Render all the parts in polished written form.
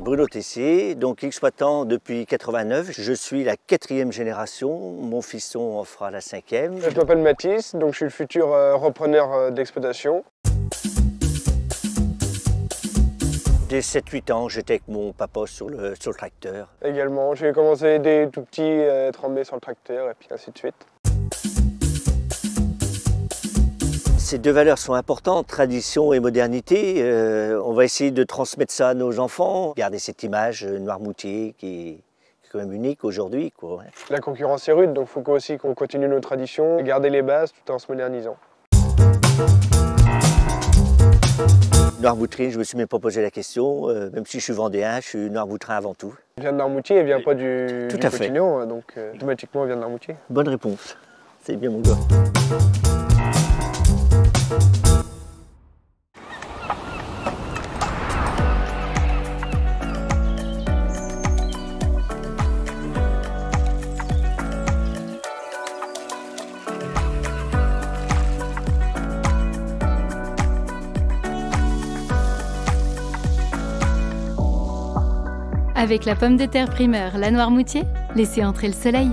Bruno Tessier, donc exploitant depuis 89. Je suis la 4e génération, mon fiston en fera la 5e. Je m'appelle Mathis, donc je suis le futur repreneur d'exploitation. Dès 7-8 ans, j'étais avec mon papa sur le tracteur. Également, j'ai commencé dès tout petit à être emmené sur le tracteur et puis ainsi de suite. Ces deux valeurs sont importantes, tradition et modernité. On va essayer de transmettre ça à nos enfants. Garder cette image Noirmoutier qui est quand même unique aujourd'hui, quoi. La concurrence est rude, donc il faut aussi qu'on continue nos traditions, garder les bases tout en se modernisant. Noirmoutier, je me suis même pas posé la question, même si je suis vendéen, je suis Noirmoutrin avant tout. Il vient de Noirmoutier, il vient pas du Tout à fait. Cotignon, donc automatiquement il vient de Noirmoutier. Bonne réponse, c'est bien mon gars. Avec la pomme de terre primeur, la Noirmoutier, laissez entrer le soleil.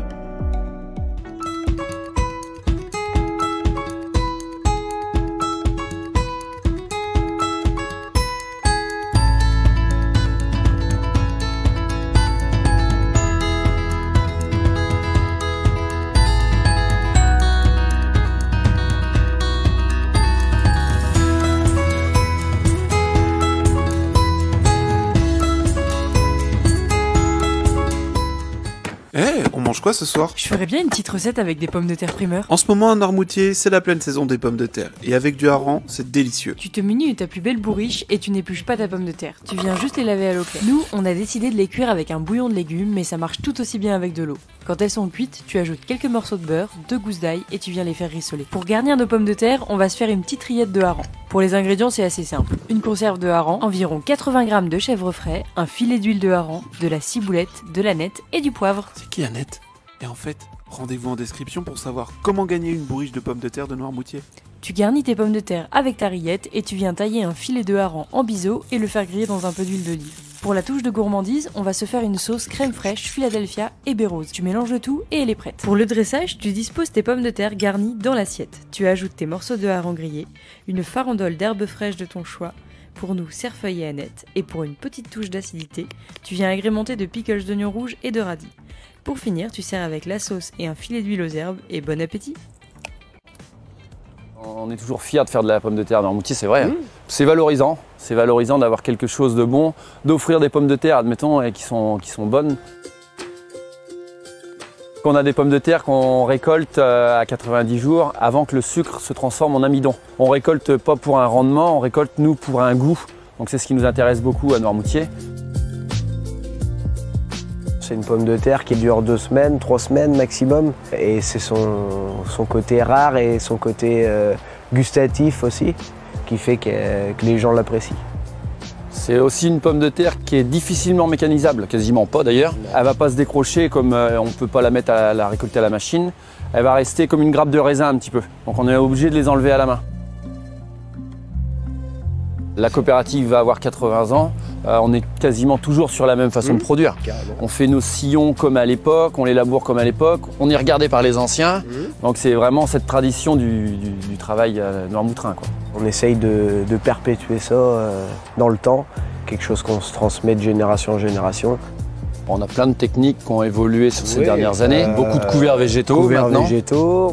On mange quoi ce soir? Je ferais bien une petite recette avec des pommes de terre primeur. En ce moment à Noirmoutier, c'est la pleine saison des pommes de terre. Et avec du hareng, c'est délicieux. Tu te munis de ta plus belle bourriche et tu n'épluches pas ta pomme de terre. Tu viens juste les laver à l'eau claire. Nous, on a décidé de les cuire avec un bouillon de légumes, mais ça marche tout aussi bien avec de l'eau. Quand elles sont cuites, tu ajoutes quelques morceaux de beurre, 2 gousses d'ail et tu viens les faire rissoler. Pour garnir nos pommes de terre, on va se faire une petite rillette de hareng. Pour les ingrédients, c'est assez simple. Une conserve de hareng, environ 80 g de chèvre frais, un filet d'huile de hareng, de la ciboulette, de l'aneth et du poivre. C'est qui Annette? Et en fait, rendez-vous en description pour savoir comment gagner une bourriche de pommes de terre de Noirmoutier. Tu garnis tes pommes de terre avec ta rillette et tu viens tailler un filet de hareng en biseau et le faire griller dans un peu d'huile d'olive. Pour la touche de gourmandise, on va se faire une sauce crème fraîche, Philadelphia et baie rose. Tu mélanges le tout et elle est prête. Pour le dressage, tu disposes tes pommes de terre garnies dans l'assiette. Tu ajoutes tes morceaux de hareng grillés, une farandole d'herbes fraîches de ton choix, pour nous cerfeuil et aneth, et pour une petite touche d'acidité, tu viens agrémenter de pickles d'oignons rouges et de radis. Pour finir, tu sers avec la sauce et un filet d'huile aux herbes et bon appétit. On est toujours fiers de faire de la pomme de terre Noirmoutier, c'est vrai. C'est valorisant d'avoir quelque chose de bon, d'offrir des pommes de terre, admettons, et qui sont bonnes. On a des pommes de terre qu'on récolte à 90 jours avant que le sucre se transforme en amidon. On récolte pas pour un rendement, on récolte nous pour un goût. Donc c'est ce qui nous intéresse beaucoup à Noirmoutier. C'est une pomme de terre qui dure 2 semaines, 3 semaines maximum. Et c'est son côté rare et son côté gustatif aussi qui fait que les gens l'apprécient. C'est aussi une pomme de terre qui est difficilement mécanisable, quasiment pas d'ailleurs. Elle va pas se décrocher comme on ne peut pas la mettre à la récolter à la machine. Elle va rester comme une grappe de raisin un petit peu. Donc on est obligé de les enlever à la main. La coopérative va avoir 80 ans. On est quasiment toujours sur la même façon de produire. On fait nos sillons comme à l'époque, on les laboure comme à l'époque. On est regardé par les anciens. Donc c'est vraiment cette tradition du travail noirmoutrin, quoi. On essaye de perpétuer ça dans le temps, quelque chose qu'on se transmet de génération en génération. On a plein de techniques qui ont évolué sur ces dernières années. Beaucoup de couverts végétaux maintenant.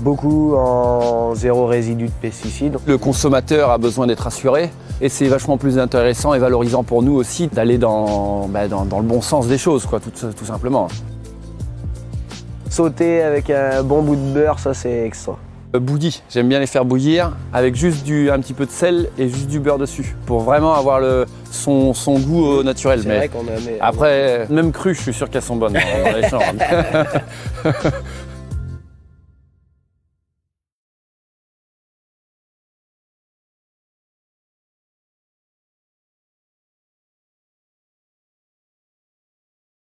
Beaucoup en zéro résidu de pesticides. Le consommateur a besoin d'être assuré et c'est vachement plus intéressant et valorisant pour nous aussi d'aller dans le bon sens des choses, quoi, tout simplement. Sauter avec un bon bout de beurre, ça c'est extra. Bouilli, j'aime bien les faire bouillir avec juste un petit peu de sel et juste du beurre dessus pour vraiment avoir son goût naturel. C'est vrai qu'on a après, même cru, je suis sûr qu'elles sont bonnes dans les champs.